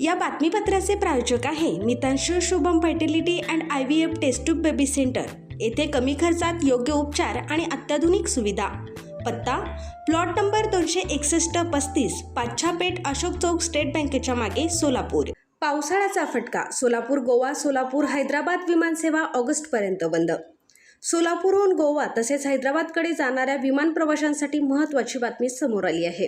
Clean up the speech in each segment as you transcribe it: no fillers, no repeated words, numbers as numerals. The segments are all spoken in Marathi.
या बातमीपत्राचे प्रायोजक आहे Mitanshu Shubham fertility and IVF test tube baby centre. येथे कमी खर्चात योग्य उपचार आणि अत्याधुनिक सुविधा। पत्ता plot number 261-35 Pachhapeth Ashok Chowk state बँकेच्या मागे सोलापूर। पावसाळ्याचा फटका सोलापूर गोवा सोलापूर हैदराबाद विमानसेवा ऑगस्टपर्यंत बंद। सोलापूरहून गोवा तसेच हैदराबादकडे जाणाऱ्या विमान प्रवाशांसाठी महत्त्वाची बातमी समोर आली आहे।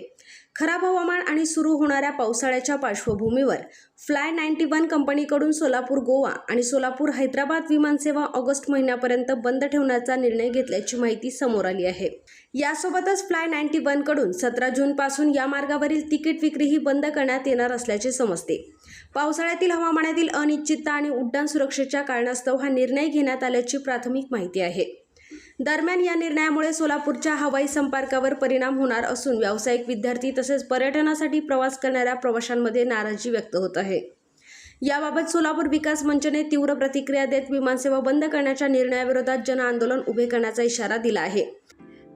खराब हवामान आणि सुरू होणाऱ्या पावसाळ्याच्या पार्श्वभूमीवर फ्लाय 91 कंपनीकडून सोलापूर गोवा आणि सोलापूर हैदराबाद विमानसेवा ऑगस्ट महिन्यापर्यंत बंद ठेवण्याचा निर्णय घेतल्याची माहिती समोर आली आहे। यासोबतच फ्लाय 91 कडून 17 जूनपासून या मार्गावरील तिकीट विक्रीही बंद करण्यात येणार असल्याचे समजते। पावसाळ्यातील हवामानातील अनिश्चितता आणि उड्डाण सुरक्षेच्या कारणास्तव हा निर्णय घेण्यात आल्याची प्राथमिक माहिती आहे। दरम्यान या निर्णयामुळे सोलापूरच्या हवाई संपर्कावर परिणाम होणार असून व्यावसायिक विद्यार्थी तसेच पर्यटनासाठी प्रवास करणाऱ्या प्रवाशांमध्ये नाराजी व्यक्त होत आहे। याबाबत सोलापूर विकास मंचने तीव्र प्रतिक्रिया देत विमानसेवा बंद करण्याच्या निर्णयाविरोधात जनआंदोलन उभे करण्याचा इशारा दिला आहे।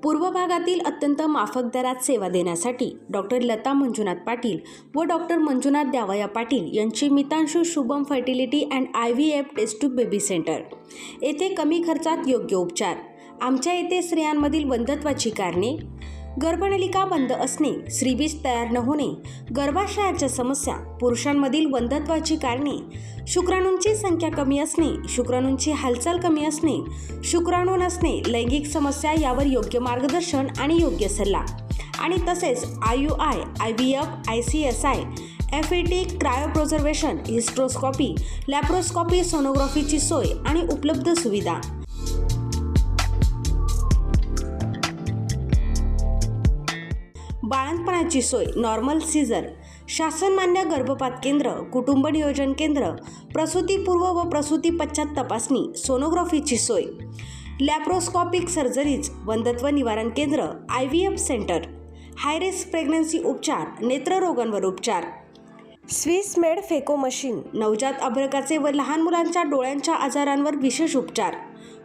पूर्व भागातील अत्यंत माफक दरात सेवा देण्यासाठी डॉक्टर लता मंजुनाथ पाटील व डॉक्टर मंजुनाथ द्यावया पाटील यांची Mitanshu Shubham fertility and IVF test tube baby centre येथे कमी खर्चात योग्य उपचार। आमच्या येथे स्त्रियांमधील वंध्यत्वाची कारणे, गर्भनलिका बंद असणे, श्रीबीज तयार न होणे, गर्भाशयाच्या समस्या, पुरुषांमधील वंध्यत्वाची कारणे, शुक्राणूंची संख्या कमी असणे, शुक्राणूंची हालचाल कमी असणे, शुक्राणू नसणे, लैंगिक समस्या यावर योग्य मार्गदर्शन आणि योग्य सल्ला आणि तसेच IUI, IVF, ICSI, FET, cryopreservation, hysteroscopy, laparoscopy, सोनोग्राफीची सोय आणि उपलब्ध सुविधा। बाळंतपणाची सोय, नॉर्मल सीझर, शासनमान्य गर्भपात केंद्र, कुटुंब नियोजन केंद्र, प्रसूतीपूर्व व प्रसूती पश्चात तपासणी, सोनोग्राफीची सोय, लॅप्रोस्कोपिक सर्जरीज, वंध्यत्व निवारण केंद्र, IVF centre, high risk pregnancy उपचार, नेत्ररोगांवर उपचार, स्विस मेड फेको मशीन, नवजात अर्भकाचे व लहान मुलांच्या डोळ्यांच्या आजारांवर विशेष उपचार,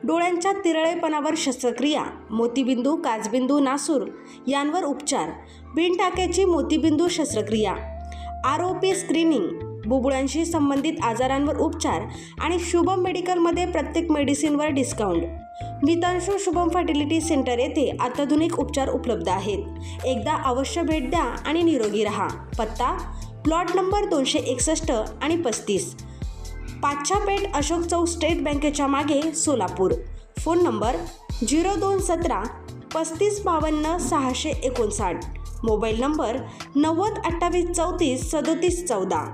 डोळ्यांच्या तिरळेपणावर शस्त्रक्रिया, मोतीबिंदू, काचबिंदू, नासूर यांवर उपचार, बिनटाक्याची मोतीबिंदू शस्त्रक्रिया, ROP स्क्रीनिंग, बुबुळांशी संबंधित आजारांवर उपचार आणि शुभम मेडिकलमध्ये प्रत्येक मेडिसिनवर डिस्काउंट। मितांशू शुभम फर्टिलिटी सेंटर येथे अत्याधुनिक उपचार उपलब्ध आहेत। एकदा अवश्य भेट द्या आणि निरोगी रहा। पत्ता प्लॉट नंबर 261 आणि 35 पाच्छापेठ अशोक चौक स्टेट बँकेच्या मागे Solapur. Phone number 0217 3552 659, mobile number 90 28 34 37 14।